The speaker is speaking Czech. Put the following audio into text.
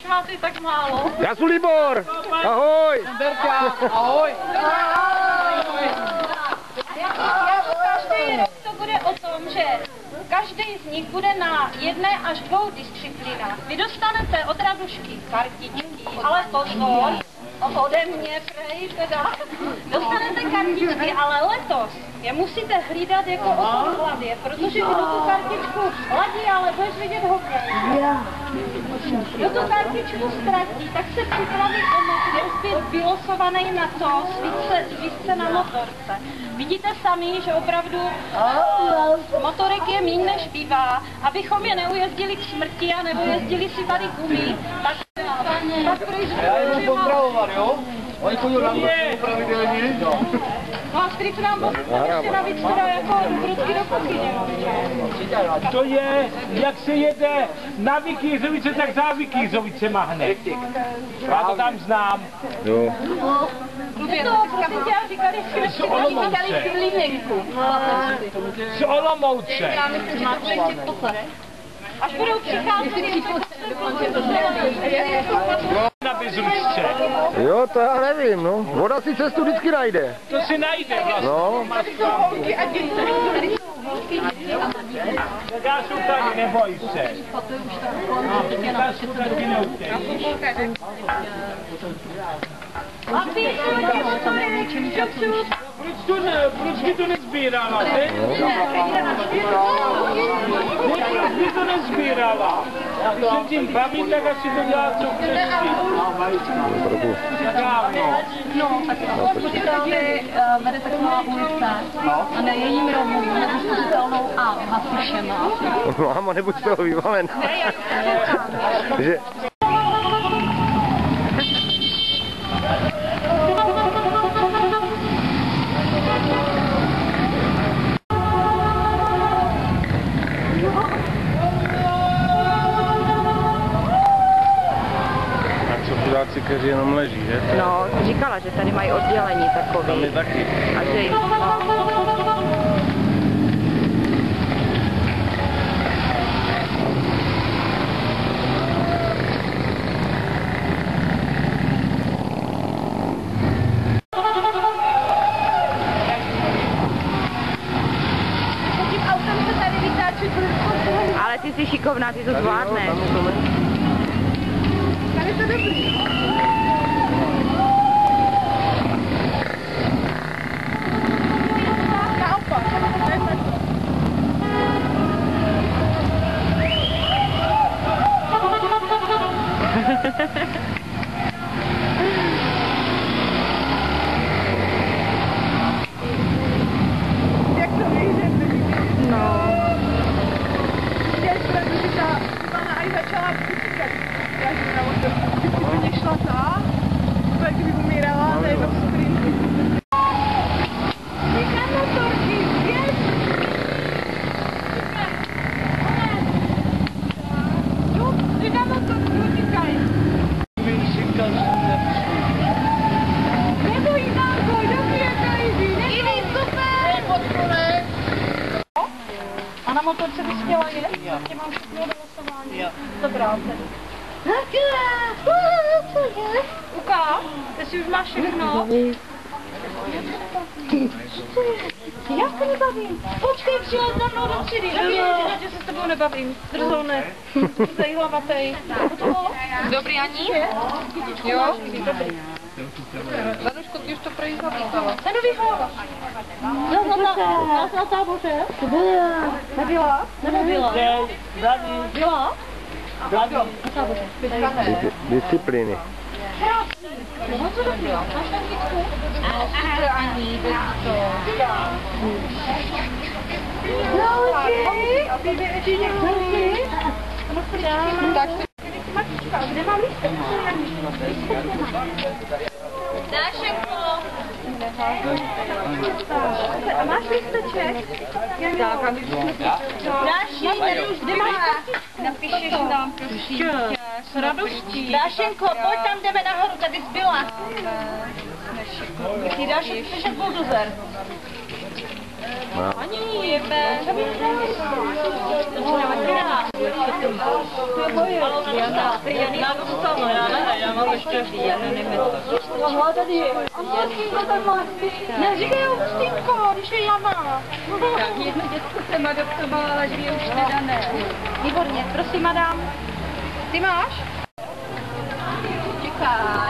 Máte tak málo. Já jsem Libor! Ahoj! Berka, ahoj! Každý rok to bude o tom, že každý z nich bude na 1 až 2 disciplinách. Vy dostanete od Radušky kartičky, ale pozor, ode mě prej, teda. Dostanete kartičky, ale letos je musíte hlídat jako o tom hlavě, protože kdo tu kartičku hladí, ale budeš vidět hokej. Kdo tu kartičku ztratí, tak se připraví o opět vylosovaný na to, svítce na motorce. Vidíte sami, že opravdu motorek je méně než bývá, abychom je neujezdili k smrti a nebo jezdili si tady gumy, tak Já jenom pozdravovat, jo? Oni chodí na mě pravidelně. No a strýc nám poslal ještě navíc teda jako prudky do kuchyně. To je, jak se jede na Vikýřovice, tak za Vikýřovice mahne. Já to tam znám. Jo. Je to, prosím tě, říkali Klininku. Z Olomouce. Já myslím, že to bude chtít poslat. Až budou přicházet, Na Bezručce. Jo, to já nevím, no. Voda si cestu vždycky najde. To si najde vlastně. No. Tak já jsem tady, neboj se. Já jsem tady neutěj. a ty Proč by to nezbírala, ne? Proč by to nezbírala? Když se tím bavím, tak asi to dělá co přesně. No, tak vede taková ulice a na jejím rohu neuvěřitelnou A hasišema. Máma, nebuď z toho vybaven. Že... Chudáci, kteří jenom leží, že? No, říkala, že tady mají oddělení takový. Tam je taky. A že Tím autem se tady vytáčí. ale ty jsi šikovná, ty to zvládneš. Tady je to dobrý. Naopak. Jak to vyjde? No. Je pravda, že ta Ivana aj začala utíkat. Já říkám, kdyby mě šla ta, to jak kdyby umírala na jednom sprintu. Říkám motorky, běž! Říkám motorky, utíkaj! Nebo Ivánko, dobře, Kajzi, Ivi, super! A na motorce bys chtěla jet? Tě mám všechno do losování. Dobrá, tedy. Uka, ty si už máš všechno? Já se nebavím. Počkej, přijel za mnou do třídy. Že se s tebou nebavím. Drzone. Zdej hlavatej. Dobrý, Ani? Jo? Dobrý. Zaduško, ty už to prý zavítala. Nenový hlava. Nás na táboře? Nebyla? Nebyla? Byla? Na táboře. Disciplíny. No co dobrý, máš tam kytku? Ani, bez to. A ty větší děkuji. Tak Matička, kde mám lístek? Dášenko! A máš lísteček? Tak, a my Dáši, kde máš kartičku? napíšeš nám, prosím tě. S radostí. Dášenko, pojď tam, jdeme nahoru, tady zbyla. Ty Dášek, jsi jak buldozer. Ani, jebe. To je moje. Neříkej Ustínko, když je Jana. Tak jedno děcko jsem adoptovala, ale dvě už teda ne. Výborně, prosím, madam. Ty máš? Čeká.